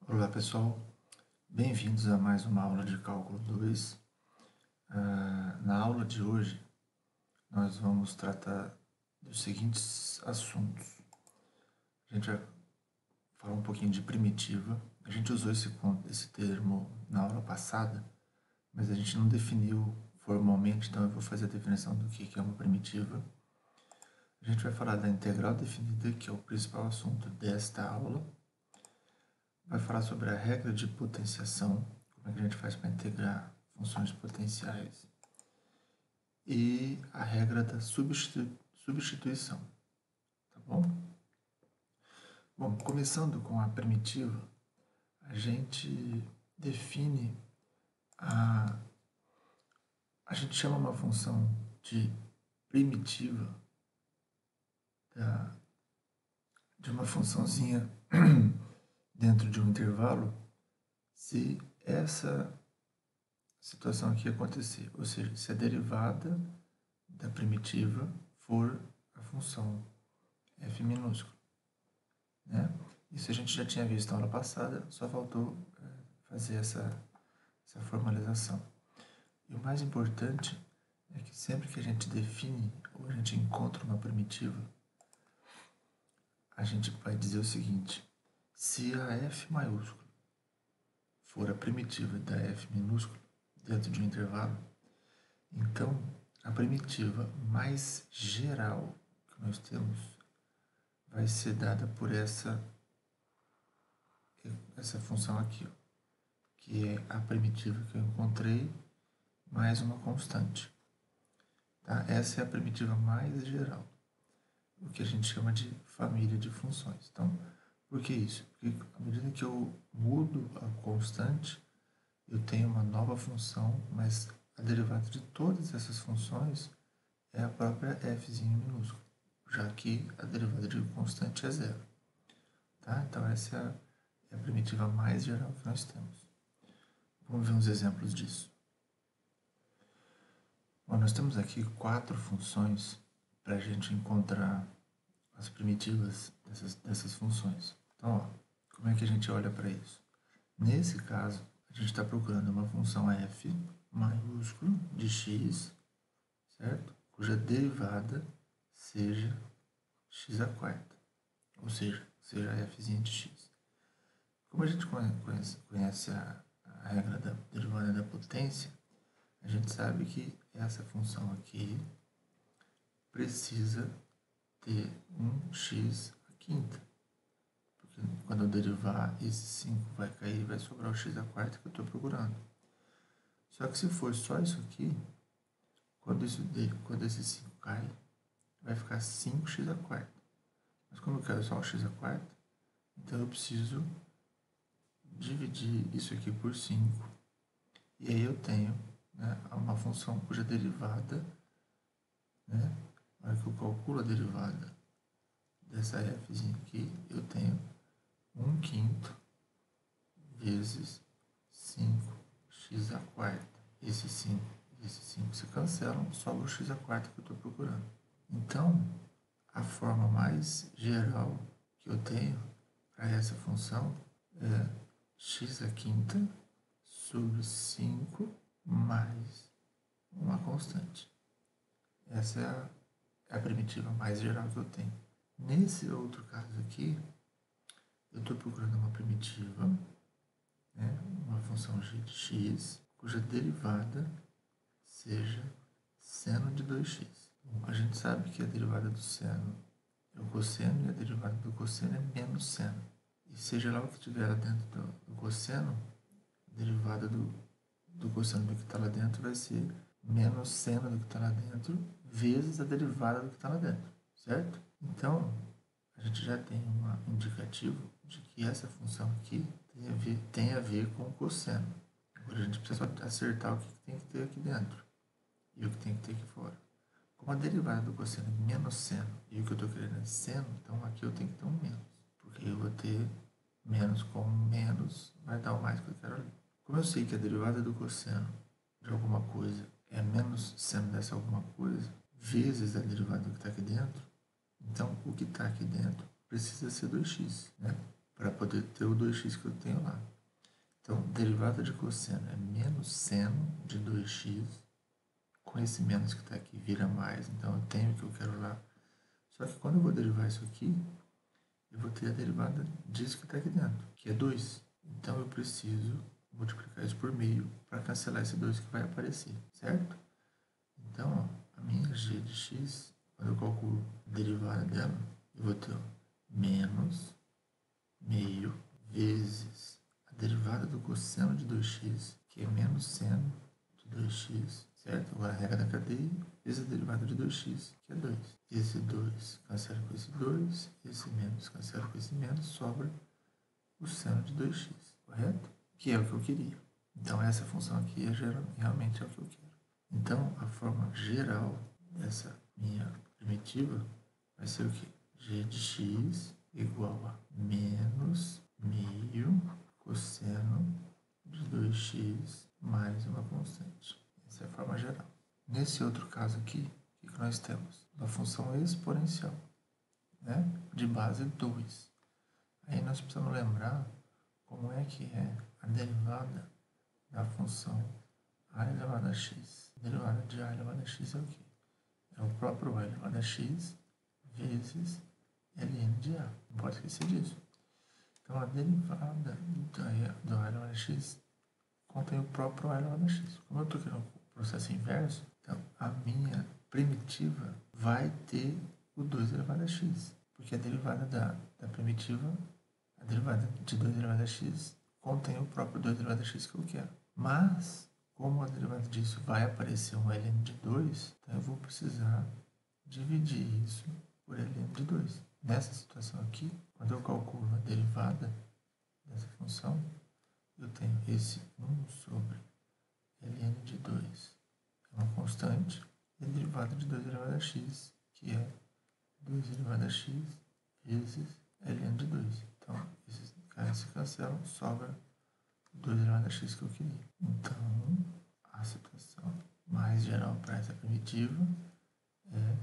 Olá pessoal, bem-vindos a mais uma aula de Cálculo 2. Na aula de hoje nós vamos tratar dos seguintes assuntos. A gente vai falar um pouquinho de primitiva. A gente usou esse termo na aula passada, mas a gente não definiu formalmente, então eu vou fazer a definição do que é uma primitiva. A gente vai falar da integral definida, que é o principal assunto desta aula. Vai falar sobre a regra de potenciação, como é que a gente faz para integrar funções potenciais, e a regra da substituição, tá bom? Bom, começando com a primitiva, a gente define a gente chama uma função de primitiva de uma funçãozinha dentro de um intervalo se essa situação aqui acontecer, ou seja, se a derivada da primitiva for a função f minúsculo, né? Isso a gente já tinha visto na aula passada, só faltou fazer essa formalização. E o mais importante é que sempre que a gente define ou a gente encontra uma primitiva, a gente vai dizer o seguinte: se a f maiúsculo for a primitiva da f minúsculo dentro de um intervalo, então a primitiva mais geral que nós temos vai ser dada por essa função aqui, ó, que é a primitiva que eu encontrei mais uma constante. Tá? Essa é a primitiva mais geral, o que a gente chama de família de funções. Então, por que isso? Porque à medida que eu mudo a constante, eu tenho uma nova função, mas a derivada de todas essas funções é a própria f minúsculo, já que a derivada de constante é zero. Tá? Então, essa é a primitiva mais geral que nós temos. Vamos ver uns exemplos disso. Bom, nós temos aqui 4 funções para a gente encontrar as primitivas dessas funções. Então, ó, como é que a gente olha para isso? Nesse caso, a gente está procurando uma função f maiúsculo de x, certo? Cuja derivada seja x à quarta, ou seja f de x. Como a gente conhece a regra da derivada da potência, a gente sabe que essa função aqui precisa ter um x à quinta. Porque quando eu derivar, esse 5 vai cair e vai sobrar o x à quarta que eu estou procurando. Só que se for só isso aqui, quando esse 5 cai, vai ficar 5x à quarta. Mas como eu quero só o x à quarta, então eu preciso dividir isso aqui por 5. E aí eu tenho, né, uma função cuja derivada, né, na hora que eu calculo a derivada dessa f aqui, eu tenho 1/5 vezes 5x à quarta. Esse 5 e esse 5 se cancelam, sobra o x à quarta que eu estou procurando. Então, a forma mais geral que eu tenho para essa função é x à quinta sobre 5 mais uma constante. Essa é a primitiva mais geral que eu tenho. Nesse outro caso aqui, eu estou procurando uma primitiva, né, uma função g de x, cuja derivada seja seno de 2x. Bom, a gente sabe que a derivada do seno é o cosseno e a derivada do cosseno é menos seno. E seja lá o que tiver lá dentro do cosseno, a derivada do cosseno do que está lá dentro vai ser menos seno do que está lá dentro vezes a derivada do que está lá dentro, certo? Então, a gente já tem um indicativo de que essa função aqui tem a ver com o cosseno. Agora a gente precisa só acertar o que tem que ter aqui dentro e o que tem que ter aqui fora. Como a derivada do cosseno é menos seno e o que eu estou querendo é seno, então aqui eu tenho que ter um menos, porque eu vou ter menos com menos, vai dar o mais que eu quero ali. Como eu sei que a derivada do cosseno de alguma coisa é menos seno dessa alguma coisa, vezes a derivada do que está aqui dentro, então o que está aqui dentro precisa ser 2x, né? Para poder ter o 2x que eu tenho lá. Então, derivada de cosseno é menos seno de 2x, com esse menos que está aqui vira mais, então eu tenho o que eu quero lá. Só que quando eu vou derivar isso aqui, eu vou ter a derivada disso que está aqui dentro, que é 2. Então eu preciso multiplicar isso por meio para cancelar esse 2 que vai aparecer, certo? Então, ó, a minha g de x, quando eu calculo a derivada dela, eu vou ter menos meio vezes a derivada do cosseno de 2x, que é menos seno de 2x, certo? Agora a regra da cadeia, vezes a derivada de 2x, que é 2. Esse 2 cancela com esse 2, esse menos cancela com esse menos, sobra o seno de 2x, correto? Que é o que eu queria. Então essa função aqui realmente é o que eu quero. Então a forma geral dessa minha primitiva vai ser o quê? G de x igual a menos meio cosseno de 2x mais uma constante. Essa é a forma geral. Nesse outro caso aqui, o que nós temos? Uma função exponencial, né? De base 2. Aí nós precisamos lembrar como é que é a derivada da função a elevado a x. A derivada de a elevado a x é o quê? É o próprio a elevado a x vezes ln de a. Não pode esquecer disso. Então, a derivada do a elevado a x contém o próprio a elevado a x. Como eu estou querendo o processo inverso, então a minha primitiva vai ter o 2 elevado a x. Porque a derivada da primitiva, a derivada de 2 elevado a x, contém o próprio 2 elevado a x que eu quero. Mas, como a derivada disso vai aparecer um ln de 2, então eu vou precisar dividir isso por ln de 2. Nessa situação aqui, quando eu calculo a derivada dessa função, eu tenho esse 1 sobre ln de 2, que é uma constante, e a derivada de 2 elevado a x, que é 2 elevado a x vezes ln de 2. Então, esses caras se cancelam, sobra 2 elevado a x que eu queria. Então, a situação mais geral para essa primitiva é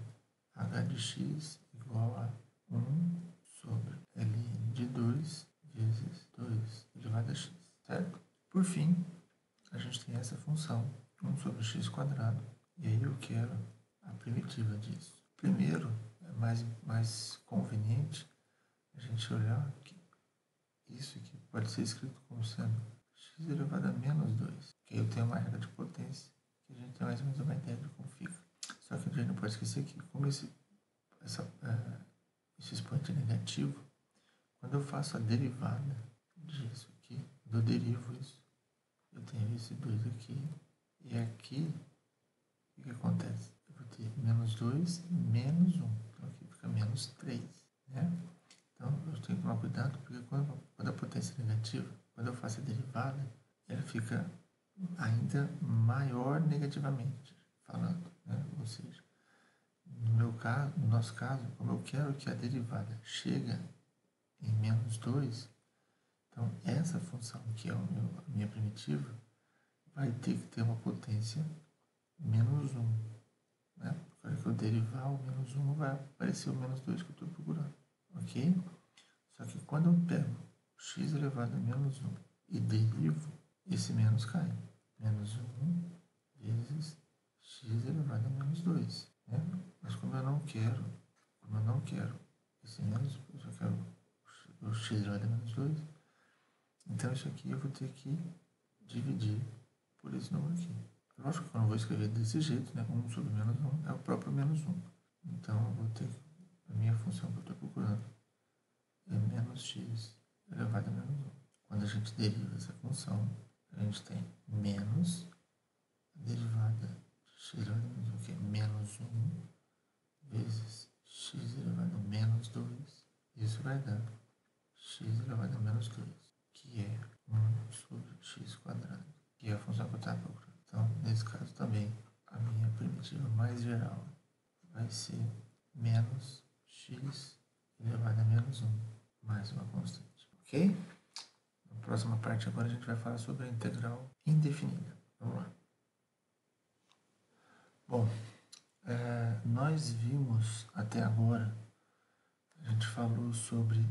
h de x igual a 1 sobre ln de 2 vezes 2 elevado a x, certo? Por fim, a gente tem essa função, 1 sobre x quadrado, e aí eu quero a primitiva disso. Primeiro, é mais conveniente a gente olhar que isso aqui pode ser escrito como sendo x elevado a menos 2, que aí eu tenho uma regra de potência, que a gente tem mais ou menos uma ideia de como fica. Só que a gente não pode esquecer que, como esse expoente é negativo, quando eu faço a derivada disso aqui, quando eu derivo isso, eu tenho esse 2 aqui, e aqui, o que acontece? Eu vou ter menos 2 menos 1, então aqui fica menos 3, né? Então eu tenho que tomar cuidado, porque quando a potência é negativa, quando eu faço a derivada, ela fica ainda maior negativamente falando, né? Ou seja, no nosso caso, como eu quero que a derivada chegue em menos 2, então essa função, que é a minha primitiva, vai ter que ter uma potência menos 1. Né? Para que eu derivar o menos 1, vai aparecer o menos 2 que eu estou procurando. Ok? Só que quando eu pego x elevado a menos 1 e derivo, esse menos cai. Menos 1 vezes x elevado a menos 2. Né? Mas como eu não quero esse menos, eu só quero o x elevado a menos 2, então isso aqui eu vou ter que dividir por esse número aqui. Lógico que eu não vou escrever desse jeito, né? 1 sobre menos 1 é o próprio menos 1. Então eu vou ter a minha função que eu estou procurando é menos x elevado a menos 1. Quando a gente deriva essa função, a gente tem menos a derivada de x elevado a menos 1, que é menos 1 vezes x elevado a menos 2. Isso vai dar x elevado a menos 2, que é 1 sobre x quadrado, que é a função que eu estava procurando. Então, nesse caso também, a minha primitiva mais geral vai ser menos x elevado a menos 1 mais uma constante. Ok? Na próxima parte agora a gente vai falar sobre a integral indefinida. Vamos lá. Bom, nós vimos até agora, a gente falou sobre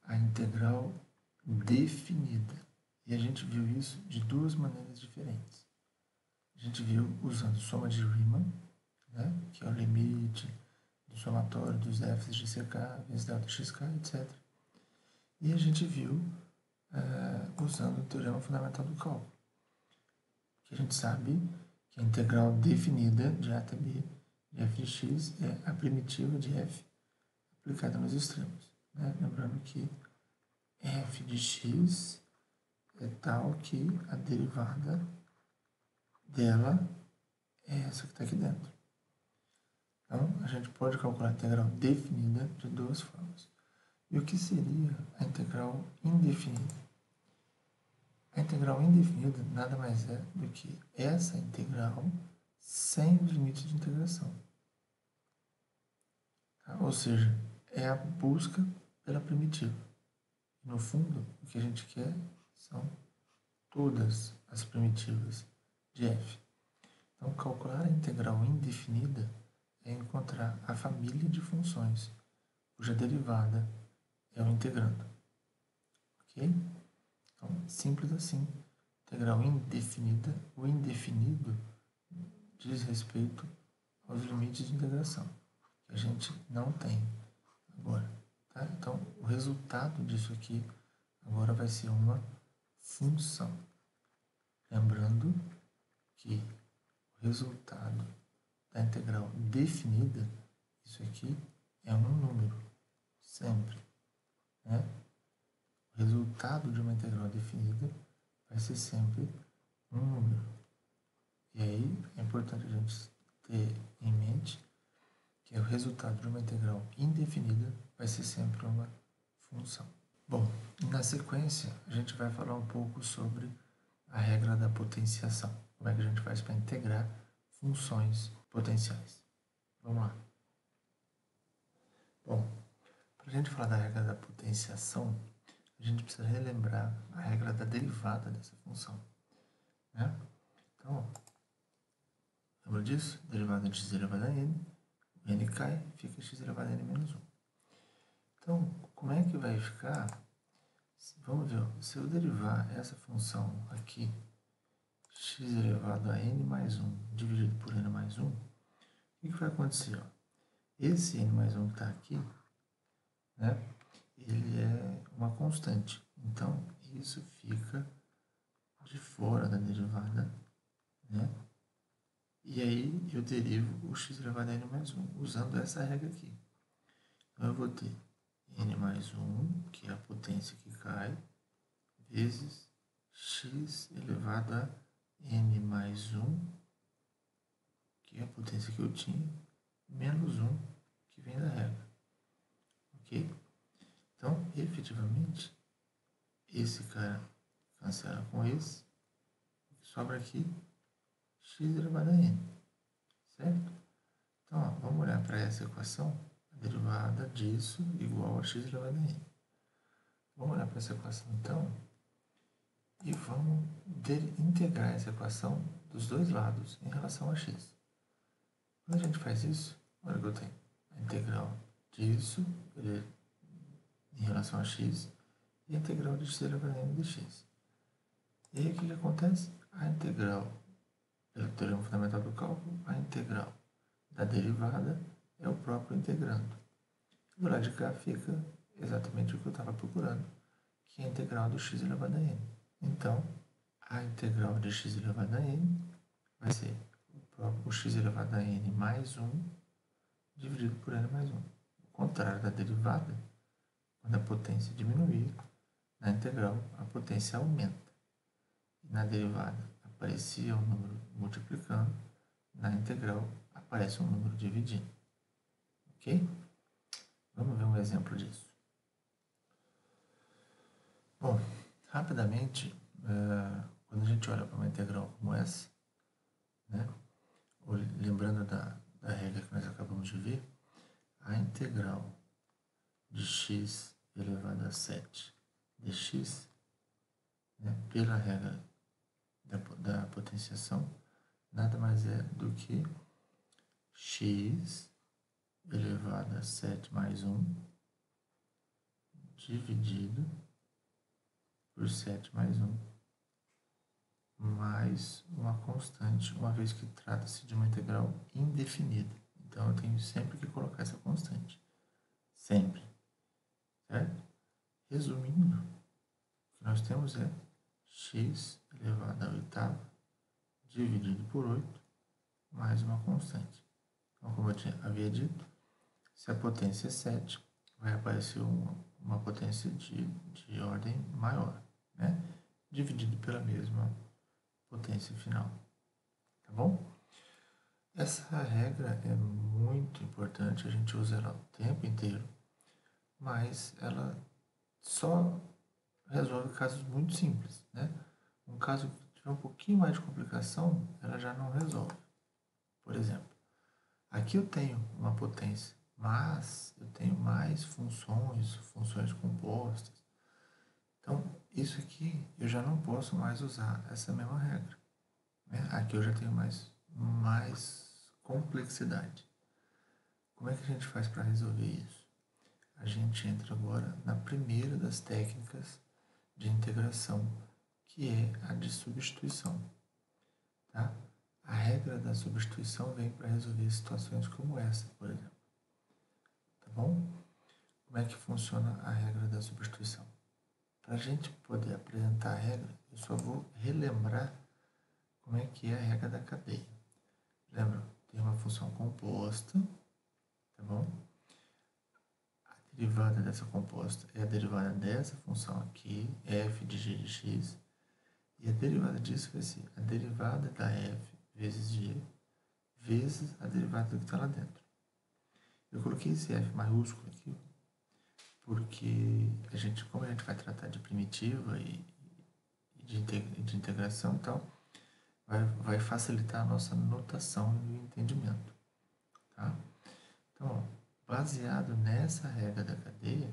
a integral definida. E a gente viu isso de duas maneiras diferentes. A gente viu usando soma de Riemann, né, que é o limite do somatório dos f's de ck vezes delta xk, etc. E a gente viu usando o teorema fundamental do cálculo, que a gente sabe que a integral definida de a até b de f de x é a primitiva de f aplicada nos extremos. Né? Lembrando que f de x é tal que a derivada dela é essa que está aqui dentro. Então, a gente pode calcular a integral definida de duas formas. E o que seria a integral indefinida? A integral indefinida nada mais é do que essa integral sem os limites de integração. Tá? Ou seja, é a busca pela primitiva. No fundo, o que a gente quer são todas as primitivas de f. Então, calcular a integral indefinida é encontrar a família de funções cuja derivada é o integrando. Ok? Então, simples assim. Integral indefinida, o indefinido diz respeito aos limites de integração, que a gente não tem agora. Tá? Então, o resultado disso aqui agora vai ser uma função. Lembrando que o resultado da integral definida, isso aqui é um número, sempre. Né? O resultado de uma integral definida vai ser sempre um número. E aí é importante a gente ter em mente que o resultado de uma integral indefinida vai ser sempre uma função. Bom, na sequência a gente vai falar um pouco sobre a regra da potenciação. Como é que a gente faz para integrar funções potenciais. Vamos lá. Bom, para a gente falar da regra da potenciação, a gente precisa relembrar a regra da derivada dessa função. Né? Então, lembra disso? Derivada de x elevado a n, o n cai, fica x elevado a n menos 1. Então, como é que vai ficar? Vamos ver, se eu derivar essa função aqui, x elevado a n mais 1 dividido por n mais 1, o que vai acontecer? Ó? Esse n mais 1 que está aqui, né, ele é uma constante. Então, isso fica de fora da derivada, né? E aí eu derivo o x elevado a n mais 1 usando essa regra aqui. Então, eu vou ter n mais 1, que é a potência que cai, vezes x elevado a n mais 1, que é a potência que eu tinha, menos 1, que vem da regra. Ok? Então, efetivamente, esse cara cancela com esse, sobra aqui x elevado a n, certo? Então, ó, vamos olhar para essa equação, a derivada disso igual a x elevado a n. Vamos olhar para essa equação, então, e vamos integrar essa equação dos dois lados em relação a x. Quando a gente faz isso, olha que eu tenho a integral disso em relação a x e a integral de x elevado a n de x. E aí o que acontece? A integral, pelo teorema fundamental do cálculo, a integral da derivada é o próprio integrando. Do lado de cá fica exatamente o que eu estava procurando, que é a integral do x elevado a n. Então, a integral de x elevado a n vai ser o x elevado a n mais 1 dividido por n mais 1. O contrário da derivada, quando a potência diminuir, na integral a potência aumenta. E na derivada aparecia um número multiplicando, na integral aparece um número dividindo. Ok? Vamos ver um exemplo disso. Bom, rapidamente, quando a gente olha para uma integral como essa, né, lembrando da regra que nós acabamos de ver, a integral de x elevado a 7 dx, né, pela regra da potenciação, nada mais é do que x elevado a 7 mais 1 dividido por 7 mais 1, mais uma constante, uma vez que trata-se de uma integral indefinida. Então, eu tenho sempre que colocar essa constante. Sempre. Certo? Resumindo, o que nós temos é x elevado à oitava dividido por 8 mais uma constante. Então, como eu havia dito, se a potência é 7, vai aparecer uma potência de ordem maior, né? Dividido pela mesma potência final. Tá bom? Essa regra é muito importante, a gente usa ela o tempo inteiro, mas ela só resolve casos muito simples, né? Um caso que tiver um pouquinho mais de complicação, ela já não resolve. Por exemplo, aqui eu tenho uma potência, mas eu tenho mais funções compostas. Então, isso aqui eu já não posso mais usar essa mesma regra, né? Aqui eu já tenho mais complexidade. Como é que a gente faz para resolver isso? A gente entra agora na primeira das técnicas de integração, que é a de substituição. Tá? A regra da substituição vem para resolver situações como essa, por exemplo. Tá bom? Como é que funciona a regra da substituição? Para a gente poder apresentar a regra, eu só vou relembrar como é que é a regra da cadeia. Lembra? Tem uma função composta, tá bom? A derivada dessa composta é a derivada dessa função aqui, f de g de x, e a derivada disso vai ser a derivada da f vezes g vezes a derivada do que está lá dentro. Eu coloquei esse f maiúsculo aqui porque como a gente vai tratar de primitiva e de integração e tal, vai facilitar a nossa notação e o entendimento. Tá? Então, baseado nessa regra da cadeia,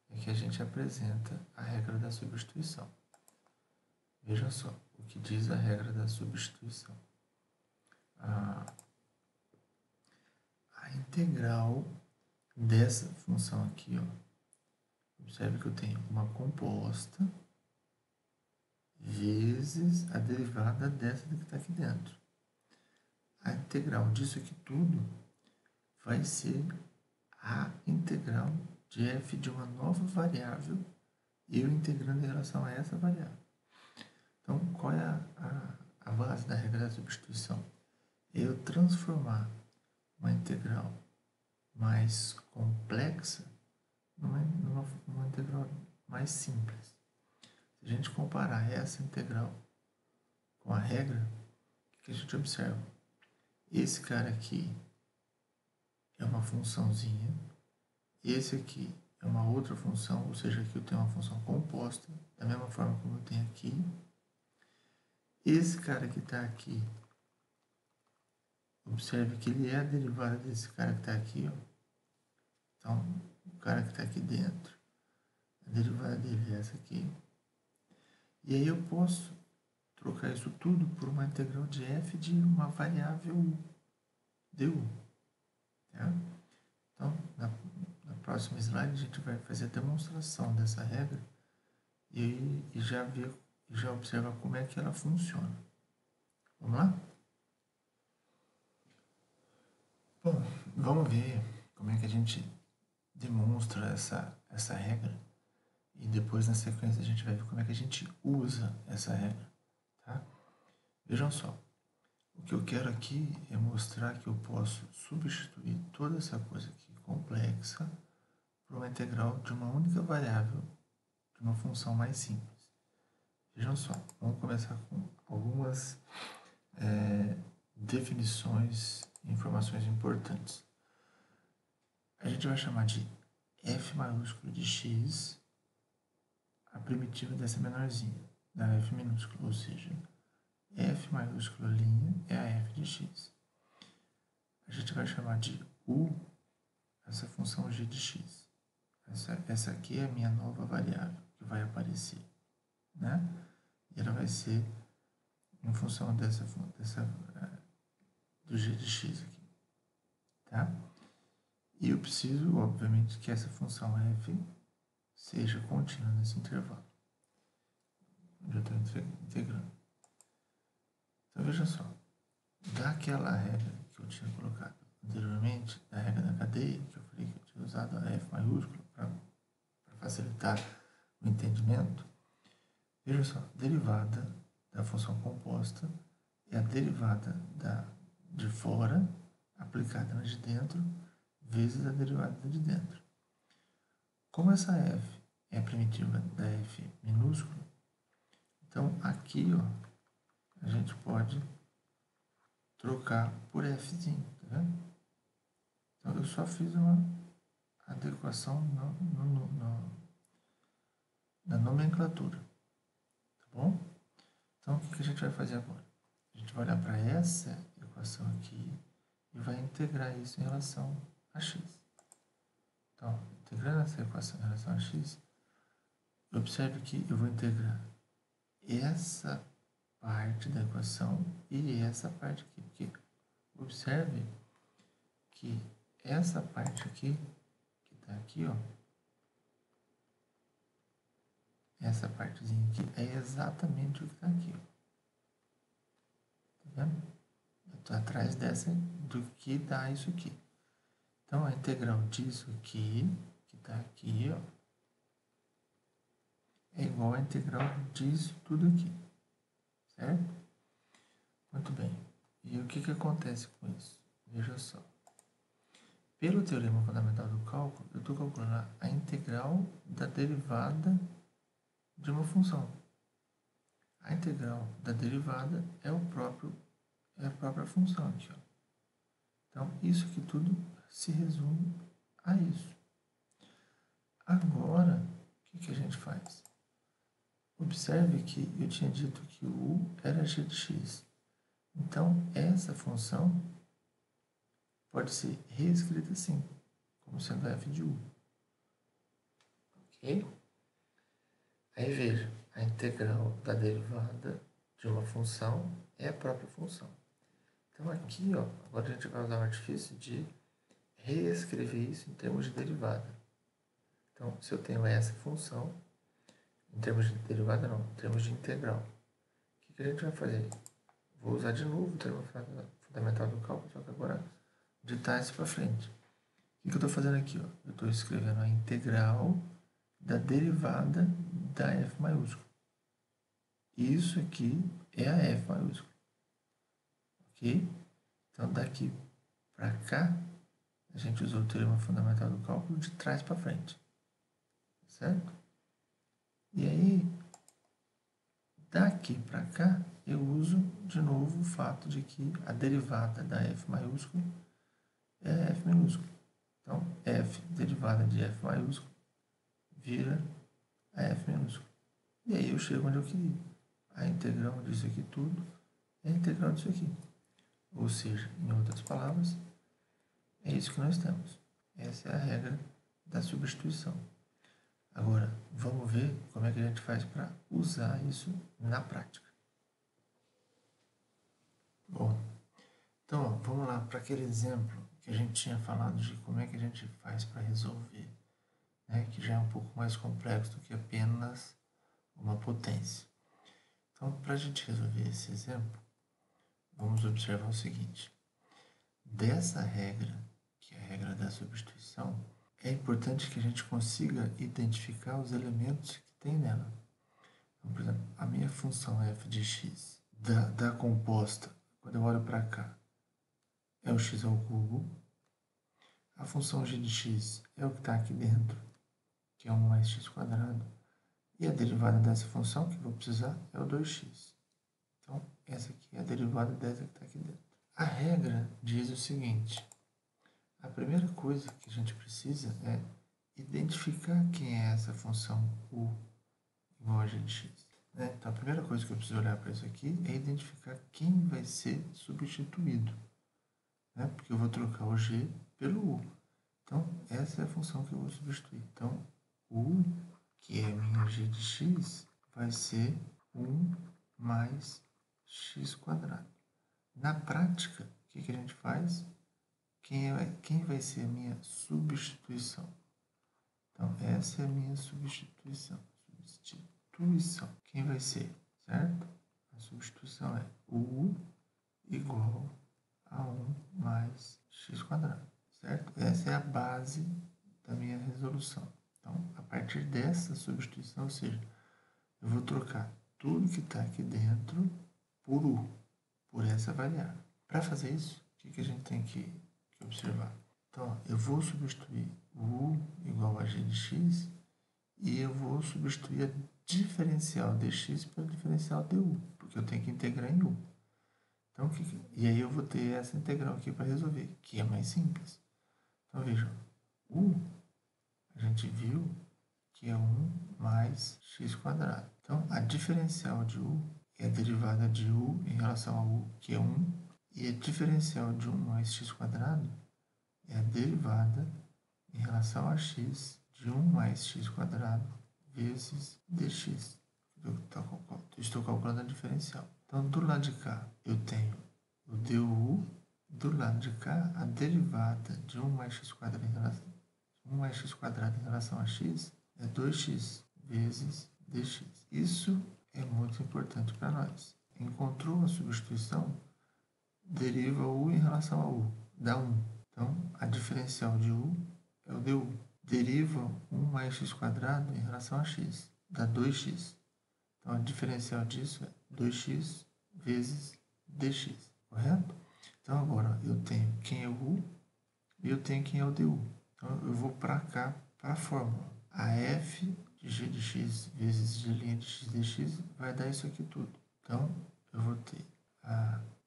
é que a gente apresenta a regra da substituição. Veja só o que diz a regra da substituição. A integral dessa função aqui, ó, observe que eu tenho uma composta vezes a derivada dessa que está aqui dentro. A integral disso aqui tudo vai ser a integral de f de uma nova variável, eu integrando em relação a essa variável. Então, qual é a base da regra da substituição? Eu transformar uma integral mais complexa numa integral mais simples. Se a gente comparar essa integral com a regra, o que a gente observa? Esse cara aqui é uma funçãozinha, esse aqui é uma outra função, ou seja, aqui eu tenho uma função composta, da mesma forma como eu tenho aqui. Esse cara que está aqui, observe que ele é a derivada desse cara que está aqui, ó. Então, o cara que está aqui dentro, a derivada dele é essa aqui. E aí eu posso trocar isso tudo por uma integral de f de uma variável du. Tá? Então, na próxima slide, a gente vai fazer a demonstração dessa regra e já observa como é que ela funciona. Vamos lá? Bom, vamos ver como é que a gente demonstra essa regra e depois na sequência a gente vai ver como é que a gente usa essa regra, tá? Vejam só, o que eu quero aqui é mostrar que eu posso substituir toda essa coisa aqui complexa por uma integral de uma única variável de uma função mais simples. Vejam só, vamos começar com algumas definições e informações importantes. A gente vai chamar de f maiúsculo de x a primitiva dessa menorzinha, da f minúscula, ou seja, f maiúsculo linha é a f de x. A gente vai chamar de u essa função g de x. Essa aqui é a minha nova variável que vai aparecer, né? E ela vai ser em função do g de x aqui, tá? E eu preciso, obviamente, que essa função f seja contínua nesse intervalo. estou integrando. Então, veja só. Daquela regra que eu tinha colocado anteriormente, da regra da cadeia, que eu falei que eu tinha usado a F maiúscula para facilitar o entendimento, veja só, derivada da função composta é a derivada de fora aplicada na de dentro vezes a derivada da de dentro. Como essa F é a primitiva da F minúscula, então aqui ó, a gente pode trocar por Fzinho, tá vendo? Então eu só fiz uma adequação na nomenclatura, tá bom? Então o que a gente vai fazer agora? A gente vai olhar para essa equação aqui e vai integrar isso em relação a x. Então, integrando essa equação em relação a x, observe que eu vou integrar essa parte da equação e essa parte aqui, porque observe que essa parte aqui, que está aqui, ó, essa partezinha aqui é exatamente o que está aqui, ó. Tá vendo? Eu estou atrás dessa, do que dá isso aqui. Então, a integral disso aqui, que está aqui, ó, é igual a integral disso tudo aqui, certo? Muito bem. E o que acontece com isso? Veja só. Pelo teorema fundamental do cálculo, eu estou calculando a integral da derivada de uma função. A integral da derivada é a própria função aqui, ó. Então, isso aqui tudo se resume a isso. Agora, o que a gente faz? Observe que eu tinha dito que o u era g de x. Então, essa função pode ser reescrita assim, como sendo f de u. Ok? Aí veja, a integral da derivada de uma função é a própria função. Então aqui, ó, agora a gente vai usar o artifício de reescrever isso em termos de derivada. Então, se eu tenho essa função, em termos de derivada não, em termos de integral, o que a gente vai fazer? Vou usar de novo o termo fundamental do cálculo, só que agora de trás para frente. O que eu estou fazendo aqui? Ó? Eu estou escrevendo a integral da derivada da f maiúscula. Isso aqui é a f maiúscula. Ok? Então, daqui para cá, a gente usou o teorema fundamental do cálculo de trás para frente. Certo? E aí, daqui para cá, eu uso de novo o fato de que a derivada da f maiúscula é f minúscula. Então, f derivada de f maiúsculo vira a f minúsculo. E aí eu chego onde eu queria. A integral disso aqui tudo é a integral disso aqui. Ou seja, em outras palavras, é isso que nós temos. Essa é a regra da substituição. Agora, vamos ver como é que a gente faz para usar isso na prática. Bom, então vamos lá para aquele exemplo que a gente tinha falado de como é que a gente faz para resolver, né, que já é um pouco mais complexo do que apenas uma potência. Então, para a gente resolver esse exemplo, vamos observar o seguinte. Dessa regra, que é a regra da substituição, é importante que a gente consiga identificar os elementos que tem nela. Então, por exemplo, a minha função f de x da composta, quando eu olho para cá, é o x ao cubo. A função g de x é o que está aqui dentro, que é 1 mais x quadrado. E a derivada dessa função que eu vou precisar é o 2x. Então, essa aqui é a derivada dessa que está aqui dentro. A regra diz o seguinte. A primeira coisa que a gente precisa é identificar quem é essa função u igual a g de x. Né? Então, a primeira coisa que eu preciso olhar para isso aqui é identificar quem vai ser substituído. Né? Porque eu vou trocar o g pelo u. Então, essa é a função que eu vou substituir. Então, u, que é a minha g de x, vai ser 1 mais x quadrado. Na prática, o que a gente faz? Quem vai ser a minha substituição? Então, essa é a minha substituição. Quem vai ser? certo? A substituição é U igual a 1 mais x², certo? Essa é a base da minha resolução. Então, a partir dessa substituição, ou seja, eu vou trocar tudo que está aqui dentro por U, por essa variável. Para fazer isso, o que a gente tem que observar? Então, eu vou substituir U igual a g de x e eu vou substituir a diferencial dx pelo diferencial du, porque eu tenho que integrar em U. Então, e aí eu vou ter essa integral aqui para resolver, que é mais simples. Então, vejam, U, a gente viu que é 1 mais x². Então, a diferencial de U é a derivada de U em relação a U, que é 1, e a diferencial de 1 mais x² é a derivada em relação a x de 1 mais x² vezes dx. Eu estou calculando a diferencial. Então, do lado de cá, eu tenho o du, do lado de cá, a derivada de 1 mais x² em relação a x é 2x vezes dx. Isso é muito importante para nós. Encontrou a substituição, deriva U em relação a U, dá 1. Então, a diferencial de U é o du. Deriva 1 mais x² em relação a x, dá 2x. Então, a diferencial disso é 2x vezes dx, correto? Então, agora eu tenho quem é o U e eu tenho quem é o du. Então, eu vou para cá, para a fórmula. A f de g de x vezes g' de x dx vai dar isso aqui tudo. Então, eu vou ter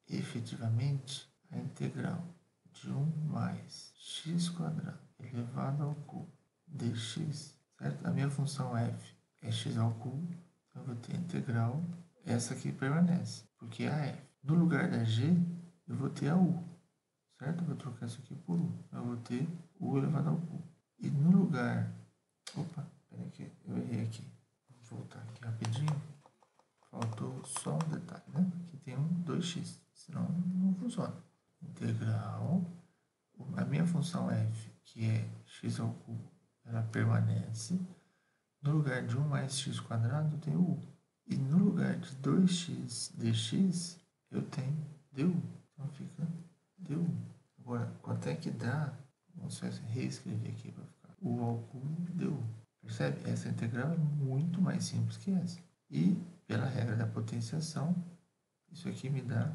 efetivamente a integral de 1 mais x² elevado ao cubo dx, certo? A minha função f é x ao cubo, então eu vou ter a integral, essa aqui permanece, porque é a f. No lugar da g, eu vou ter a u, certo? Eu vou trocar isso aqui por u, eu vou ter u elevado ao cubo. E no lugar... Opa, peraí que eu errei aqui. Vou voltar aqui rapidinho. Faltou só um detalhe, né? Aqui tem um 2x, senão não funciona. Integral, a minha função f, que é x ao cubo, ela permanece. No lugar de 1 mais x² eu tenho u. E no lugar de 2x dx, eu tenho du. Então fica du. Agora, quanto é que dá? Vamos reescrever aqui para ficar u ao cubo du. Percebe? Essa integral é muito mais simples que essa. E, pela regra da potenciação, isso aqui me dá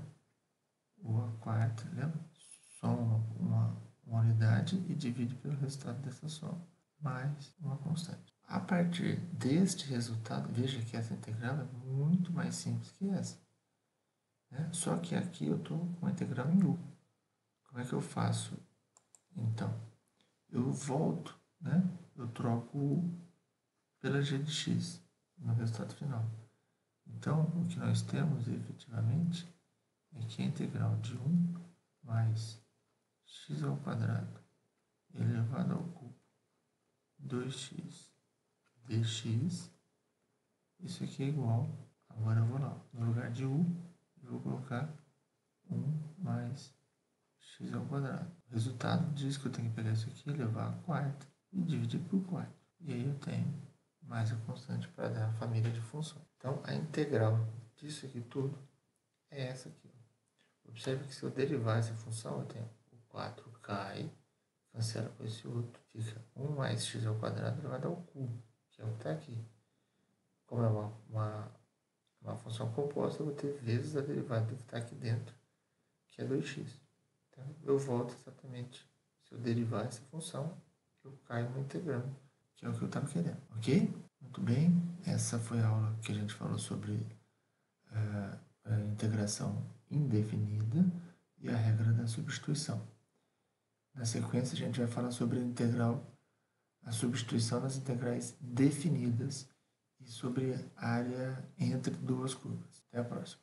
u², lembra? Soma uma unidade e divide pelo resultado dessa soma, mais uma constante. A partir deste resultado, veja que essa integral é muito mais simples que essa, né? Só que aqui eu estou com a integral em u. Como é que eu faço? Então, eu volto, né? Eu troco u pela g de x no resultado final. Então, o que nós temos efetivamente é que a integral de 1 mais x² elevado ao cubo 2x dx, isso aqui é igual, agora eu vou lá, no lugar de u, eu vou colocar 1 mais x². O resultado diz que eu tenho que pegar isso aqui, levar a quarta e dividir por 4. E aí eu tenho mais a constante para dar a família de funções. Então, a integral disso aqui tudo é essa aqui. Observe que se eu derivar essa função, eu tenho o 4 cai, cancela com esse outro, fica 1 mais x² elevado ao cubo, que é o que está aqui. Como é uma função composta, eu vou ter vezes a derivada do que está aqui dentro, que é 2x. Então, eu volto exatamente, se eu derivar essa função, eu caio no integrando, que é o que eu estava querendo, ok? Muito bem, essa foi a aula que a gente falou sobre a integração indefinida e a regra da substituição. Na sequência, a gente vai falar sobre a substituição das integrais definidas e sobre a área entre duas curvas. Até a próxima.